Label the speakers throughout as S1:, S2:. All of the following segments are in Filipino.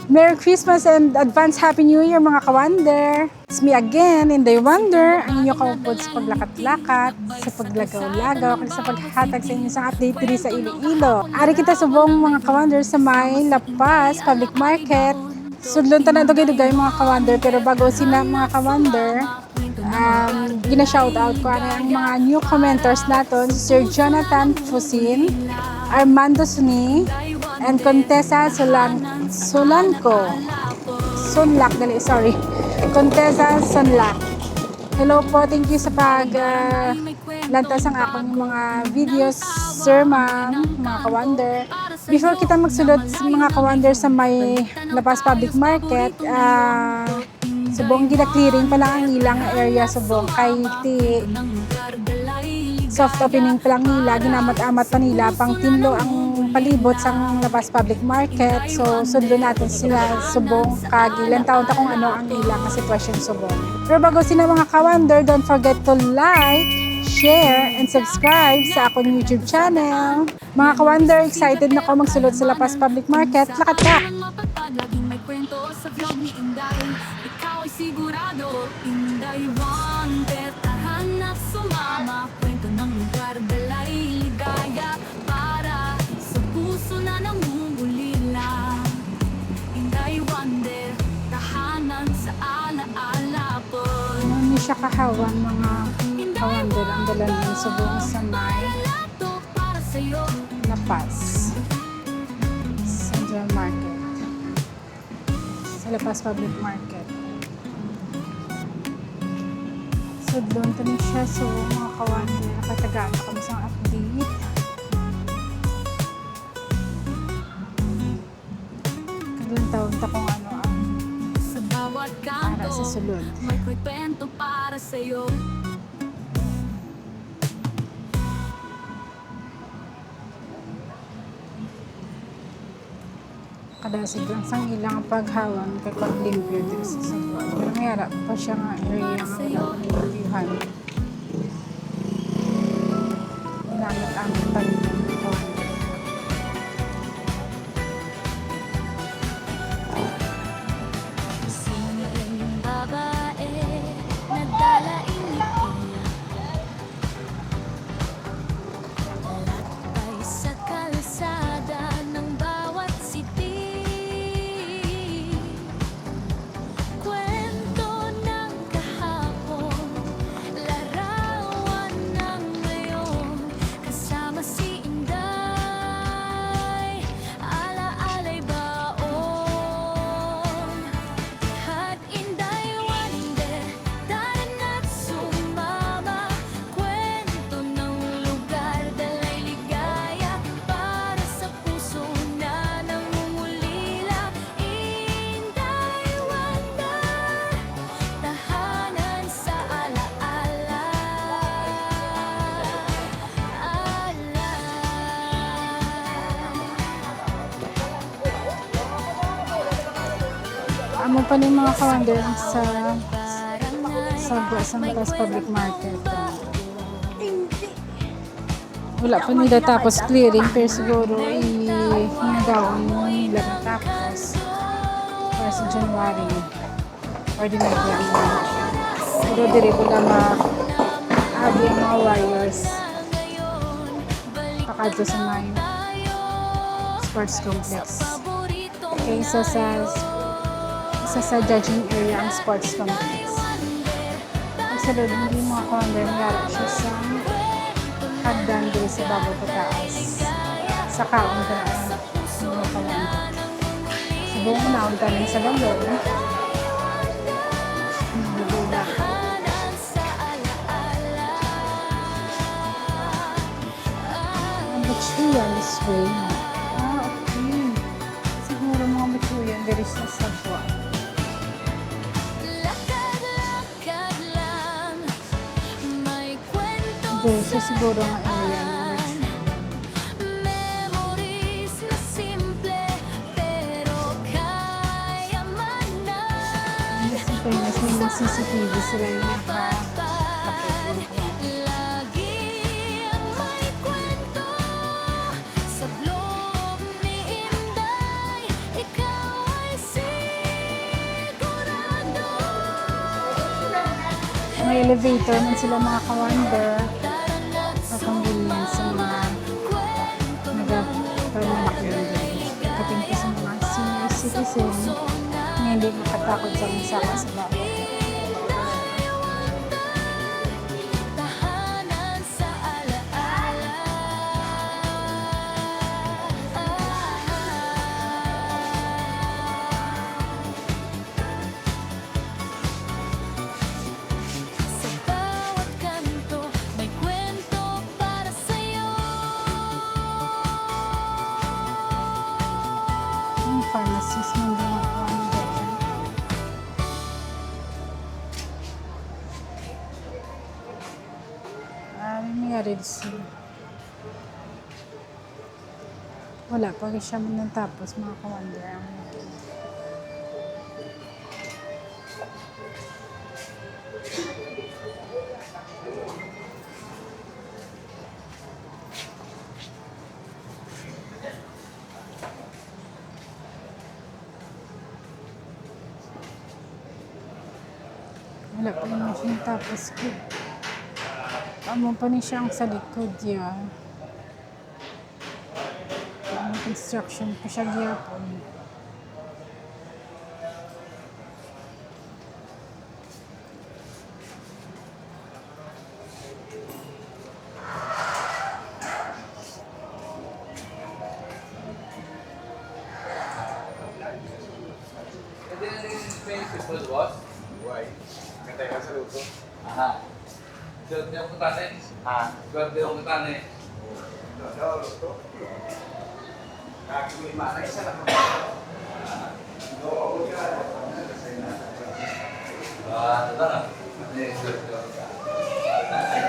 S1: Merry Christmas and advance Happy New Year mga ka-Wonder! It's me again, Inday Wonder, ang inyong kaupod sa paglakat-lakat, sa paglagaw-lagaw, at sa paghahatag sa inyo sa update diri sa Iloilo. Ari kita sa buong mga ka-Wonder sa may Lapas Public Market. Sudlon ta na dugay-dugay mga ka-Wonder, pero bago sila mga ka-Wonder, gina-shoutout ko ang mga new commenters natin, si Sir Jonathan Fusin, Armando Suni, and Contessa Solanco. Sunlak, Contessa Sunlak. Hello po, thank you sa lantas ang akong mga videos, sir, ma'am, mga ka-Wonder. Before kita magsulod sa mga ka-Wonder sa may Lapas Public Market, subong gina-clearing pa lang ang ilang area subong kay soft opening pa lang nila, ginamat-amat pa nila pang tinlo ang palibot sa Lapas Public Market. So sudlo natin sila subong kag ilang taon ta kung ano ang ilang sitwasyon subong. Pero bago sila mga ka-Wonder, don't forget to like, share, and subscribe sa akong YouTube channel. Mga ka-Wonder, excited na ako magsulod sa Lapas Public Market. Lakat ka!
S2: Laging may kwento sa vlog ni Inday. Ikaw ay sigurado, Inday Wonder. Tahanap sumama, kwento ng lugar, dalay ligaya. Para sa puso na namumulila. Inday Wonder, tahanan sa alaala po.
S1: Hindi siya kahawan mga ka-Wonder ang dalalan subong sa may Lapas Central Market, sa Lapas Public Market. So doon to na siya. So mga ka-Wonder, nakatagaan na kami sa update. Kailang taon ta kung ano ang
S2: Sa bawat kanto,
S1: para sa sulod.
S2: may kwento para sa'yo.
S1: Kadasig lang sang ilang paghawan kay paglimpyo dito sa Sagwa. Pero mayara pa siya nga area nga wala nilimpyuhan. Ginamit-amit pa rin ng ka-Wonder.
S2: Sino yung babae na dalain niya? Lakbay sa kalsada ng bawat city. Kwento ng kahapon, larawan ng ngayon. Kasama si Inday, alaala'y baon. At Inday Wonder, tara na't sumama. Kwento ng lugar, dalay ligaya. Para sa puso na nangungulila. Inday Wonder, tahanan sa alaala.
S1: Amo pa rin mga ka-Wonder sa Sagwa sa Lapas Public Market. Wala pa nila tapos clearing, pero siguro hinagawan nila matapos para sa January or di naglaring. Pero diri ko na maabi ang mga wires pakadto sa may sports complex. Okay, so sa judging area ang sports complex. Ang sa loob, hindi mga ka-Wonder, nangyari siya sa hagdan dito sa babaw pataas. Sa kaong daan mga ka-Wonder. Sa buong unaon tanin sa loob. Nagbuda. Ang Bachuyan is way. Okay. Siguro mga Bachuyan, there is na Sagwa.
S2: Lakad-lakad lang, may kwento
S1: So siguro nga area na
S2: memories na simple, pero kaya man na.
S1: Yes, in fairness, may mga CCTV sila yung
S2: Lagi ang may kwento sa blog ni Inday. Ikaw ay si
S1: May elevator man sila mga ka-wonder. Sa convenience sa mga nagpapamakilin. Kating ko sa mga senior citizen na hindi makatakot sa magsaka sa bawat.
S2: Tahanan sa alaala. Sa bawat kanto, may kwento para sa'yo.
S1: Yung pharmacist man din mga ka-wonder. May Red Sea. Wala, pag siya man natapos mga ka-wonder. Wala pa naman siya natapos ko. Amo pa ni siyang sa likod niya. Construction pa siya gyapon.
S3: Why? Katay ka sa luto.
S4: Aha. Suot niya ang kutane. Ha? Suot niya ang kutane.
S3: Luto. Kaki mana isa lang. Oo, ka.
S4: Ito na. Suot niya ang kutane.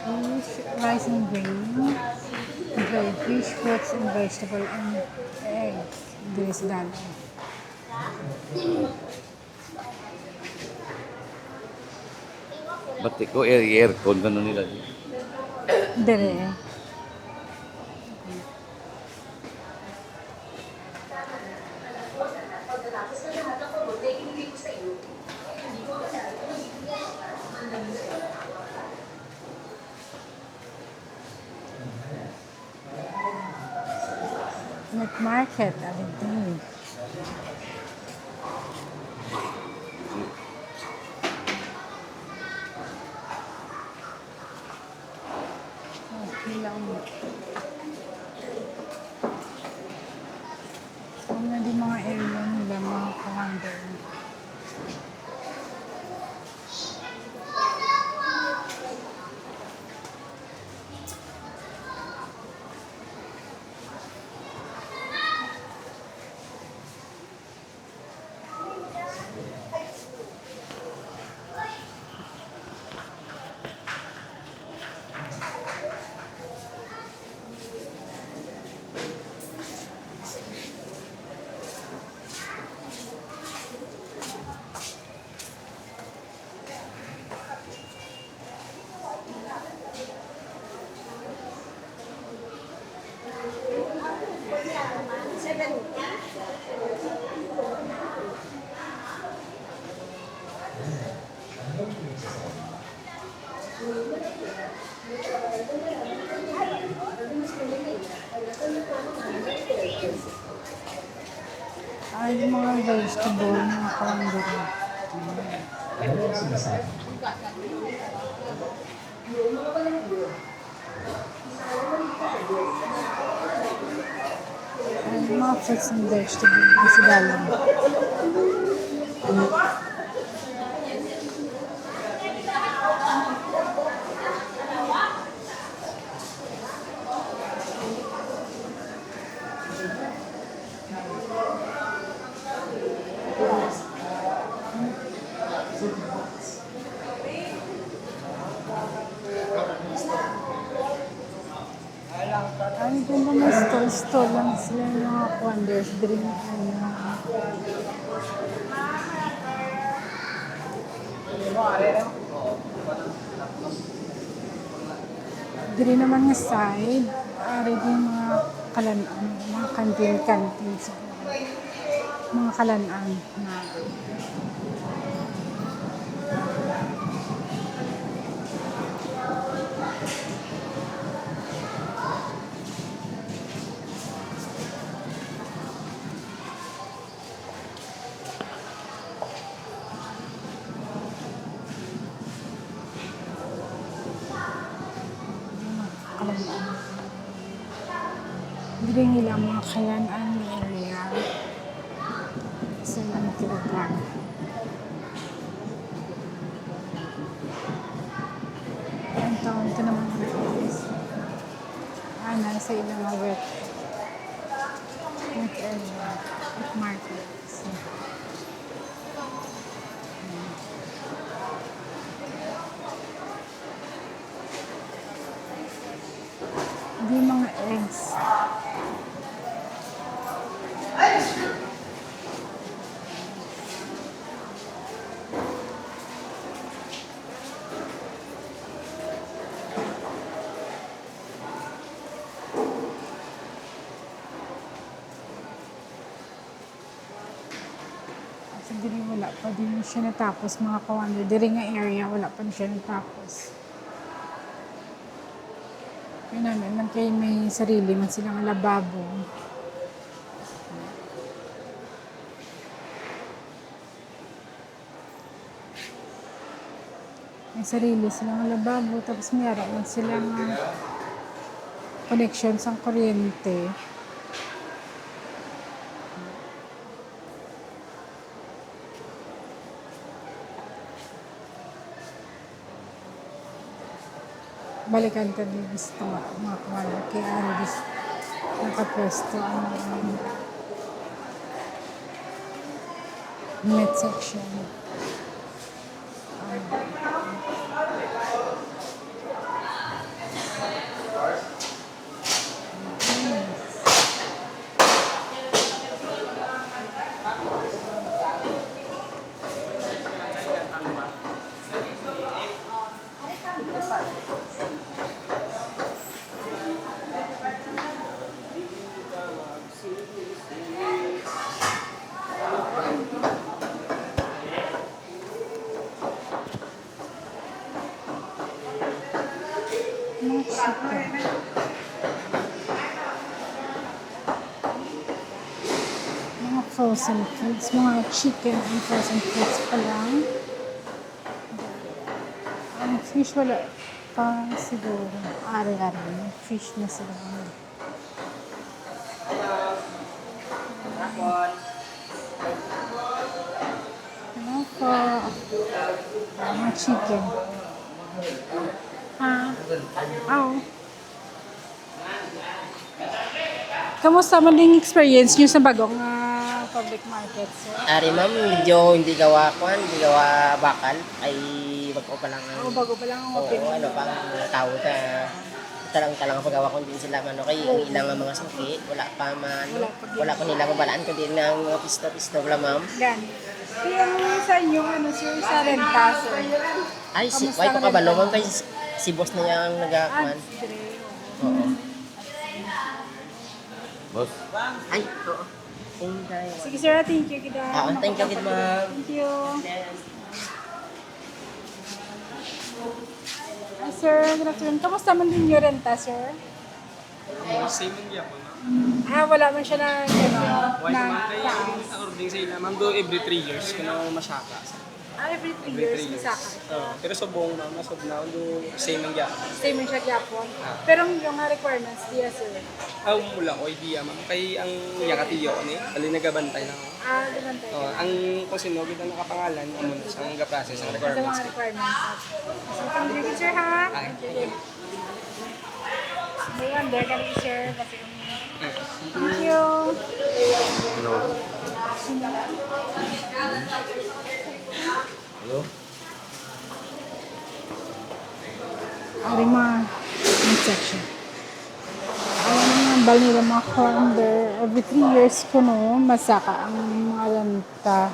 S1: Fish, rice and grain, dried fish, fruits and vegetable, and eggs. This done.
S4: Ba't ko aircon ka na nila?
S1: Dere. Night market, everything. Okay lang. Kung na di mga area nila, mga ka-wonder. Ay, yung mga vegetable, mga ka-wonder. Ay, mga fruits and vegetable, kasi dalang. Ay, kung ba may stall lang sila yung mga wonders drink. Ano. Diri naman nga side, ari din mga kalanang, mga kantin so, mga kalanang na kalanang. Diri nila mga kalanang area sa ilang kilogram. Ang taon ko naman guys. Nasa ilang wet area, wet markets. Hindi mga eggs. Kasi diri wala pa din siya natapos mga kawander. Diri nga area, wala pa din siya natapos. Yun namin, man kayo may sarili man silang lababo. May sarili silang lababo, tapos mayroon man silang connection sa kuryente. Balikan ka din gusto mga kawala. Kaya Aris nakapwesto ang net section. Mga chicken. Mga frozen foods. Mga chicken and frozen foods pa lang. Ang fish wala pa siguro. Ari-ari. Fish na sila. Ano po? Mga chicken. Oh. Kamusta man din experience nyo sa bagong public market, sir?
S5: Ari ma'am, medyo hindi gawa kuan, hindi gawa bakal, ay bago pa lang.
S1: Bago pa lang ang
S5: Oo,
S1: open.
S5: ano pang tao sa talang paggawa ko din sila ano kay ang ilang mga suki, wala pa man, wala pa nila mabalaan ko din ng mga pisto wala ma'am.
S1: Gan. Kaya sa inyo, sir, sa renta, sir?
S5: Ay,
S1: Kamusta
S5: why ko
S1: ang
S5: kabalo
S1: renta?
S5: ma'am kay si boss na niya ang nagakuan.
S1: Sige.
S5: Oo.
S3: Boss?
S5: Ay, oo.
S1: Sige, sir, thank you.
S5: Thank you kid ma'am.
S1: Thank you. Hi, sir. Good afternoon. Kamusta man din yung renta, sir?
S6: Same ang yapon.
S1: Wala man siya na
S6: Why
S1: na
S6: naman kaya
S1: taas.
S6: ang ordering sa ila, ma'am, do every 3 years kung masyaka.
S1: Every 3 years, may saka.
S6: Pero sa buong ma'am, nasod na do same ang yapon.
S1: Same man siya gyapon. Pero yung mga requirements, diya, sir.
S6: Mula ko idea ma'am, kay ang yakatiyo ko ni, ali nagabantay na ako.
S1: Ganun tayo.
S6: Ang kung sino kita nakapangalan, amo na siyang ga-process ang
S1: Sa
S6: requirements.
S1: mga requirements. So, thank you, sir, ha? Thank you. Ngayon, there ka rin, sir. Kasi thank you.
S3: Hello?
S1: Arima section. Ang bal nila mga calendar. Every 3 years ko no, masaka ang mga lanta.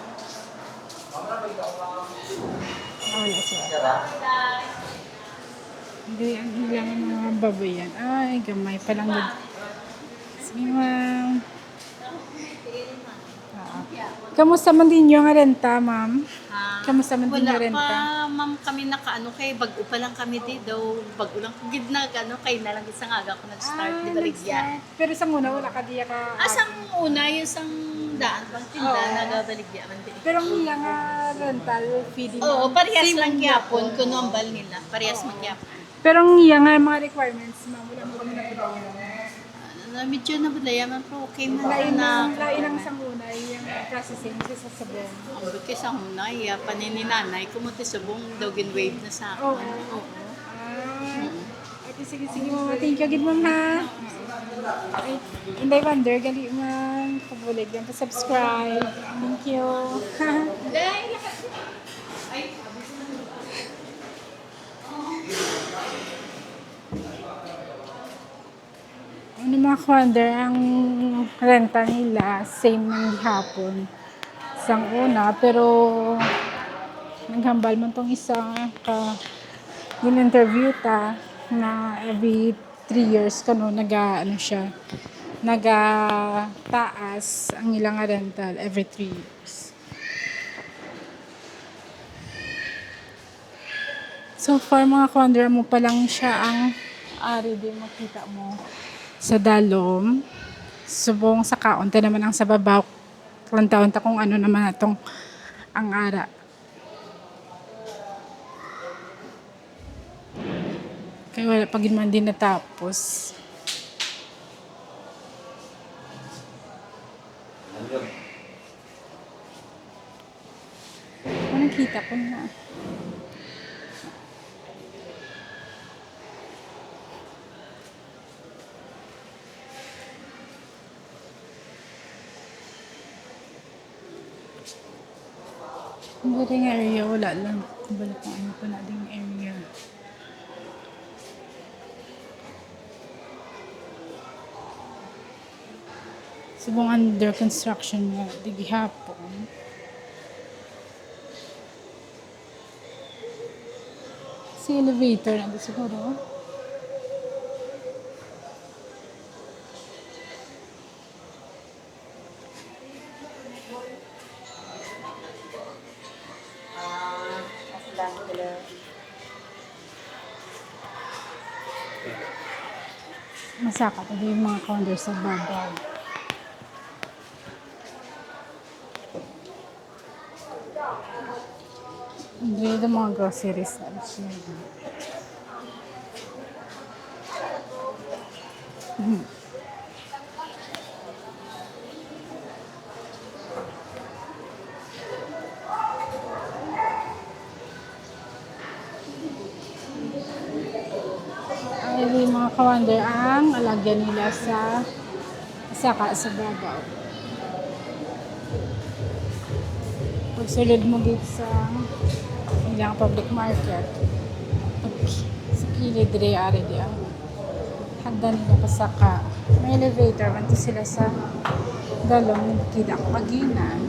S1: Wala siya. Hindi, ang ilang mga babayan. Ay, gamay pa lang. Sige, ma'am. Kamusta man din yung renta, ma'am? Kamusta man din
S7: Wala
S1: yung renta?
S7: pa, ma'am, kami nakaano kay bago pa lang kami daw. Bago lang gid na ano kay na lang isang aga ako nag-start di baligya.
S1: Pero sa muna, wala ka diya ka.
S7: Asang una yung isang daan pang tinda
S1: Oo.
S7: nagabaligya man din.
S1: Pero ang ilang rental feeding.
S7: Oo, parehas lang gyapon kuno ang bal nila. Parehas man gyapon.
S1: Pero ang ilang mga requirements, ma'am, wala mo kami napilayan.
S7: Medyo na budaya man pero okay man
S1: Lain
S7: na.
S1: ang sa muna, yung processing sa sabon.
S7: Ang buti sa una, ya panininanay kumuti subong daw wave na sa akin.
S1: Oo.
S7: Oo.
S1: Okay, sige, ma'am. Thank you, good ma'am, ha? Ay, Inday Wonder, gali ma'am. Pabulig lang pa-subscribe. Thank you. Ano mga ka-wonder, ang renta nila, same ng gihapon. Isang una, pero naghambal man tong isang in-interview ta na every 3 years kano naga ano siya taas ang ilang rental every 3 years. So far mga ka-wonder mo pa lang siya ang ari din makita mo sa dalom. Subong sa kaunta naman ang sa babaw. Taon-taon kung ano naman atong ang ara. Kaya wala pag man din natapos. Anong kita ko na? Ang galing area, wala lang. Balik kung ano pa natin area. Subong under construction nga, di gihapon. Si elevator na siguro. Masaka pa din yung mga counter sa babaw. Hindi yung mga groceries na siya. Ay, yung mga ka-wonder ang alagyan nila sa saka sa babaw. Pag sulod mo dito sa ilang public market, sa kilid rin ari diyan. Handa nila pa saka. May elevator, manto sila sa dalong kidak maginan.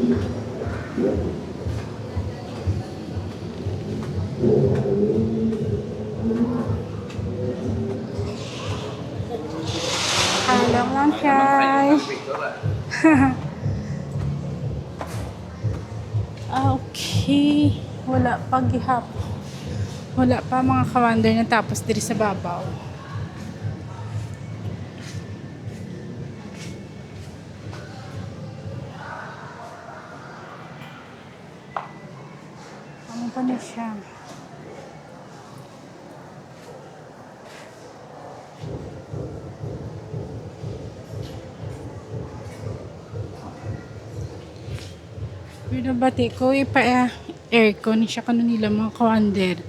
S1: Hello lang, Chay. Okay. Wala pa gihap. Wala pa mga ka-wonder na tapos diri sa babaw. Ano pa na siya? Pero bati ko aircon siya kano nila mga ka-wonder.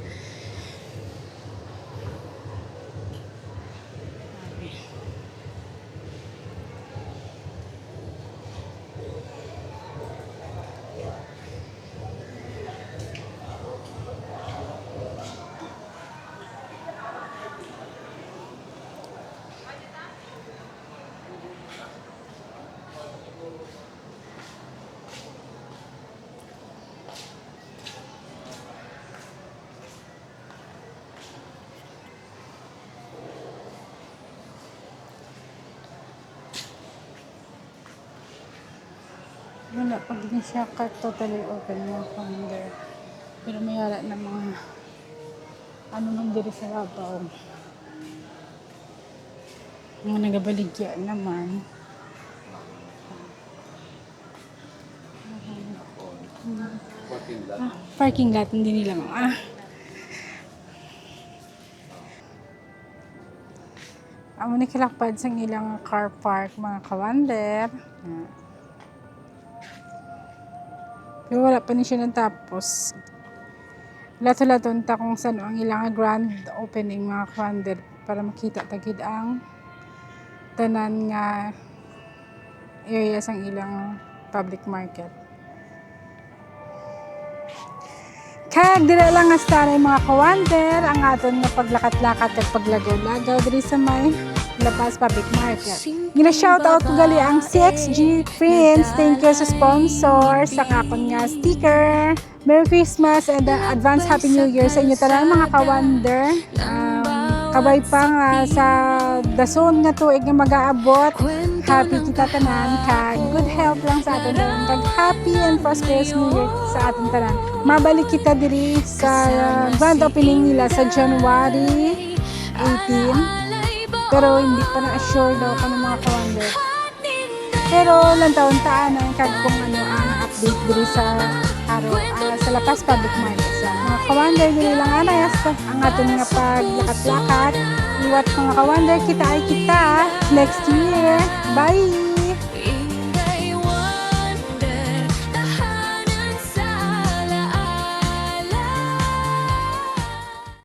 S1: wala pa din siya totally open mga ka-wonder. Pero may wala na mga ano man diri sa labaw. Mga nagabaligya naman. Parking lot, hindi nila Amo ni kilakpad sa ilang car park mga ka-wonder. Pero wala pa ni siya natapos. Lato-laton ta kung saan ang ilang grand opening mga ka-wonder para makita tagid ang tanan nga area sang ilang public market. Kag dira lang nga stanay mga ka-wonder ang aton nga paglakat-lakat at paglagaw-lagaw diri sa may La Paz Public Market. Gina-shoutout ko gali ang CXG Prince. Thank you sa sponsor sa akon nga sticker. Merry Christmas and advance Happy New Year sa inyo tanan mga ka-wonder. Kabay pa nga sa dason nga tuig nga mag-aabot. Happy kita tanan kag good health lang sa aton tanan kag happy and prosperous New Year sa aton tanan. Mabalik kita diri sa grand opening nila sa January 18. Pero hindi pa na-assure daw kami mga ka-wonder. Pero lang taon-taan ang kag kung ano ang update diri sa sa La Paz Public Market. Sa mga ka-wonder diri lang anayas ang aton nga paglakat-lakat. Liwat mga ka-wonder, kita ay kita next year. Bye!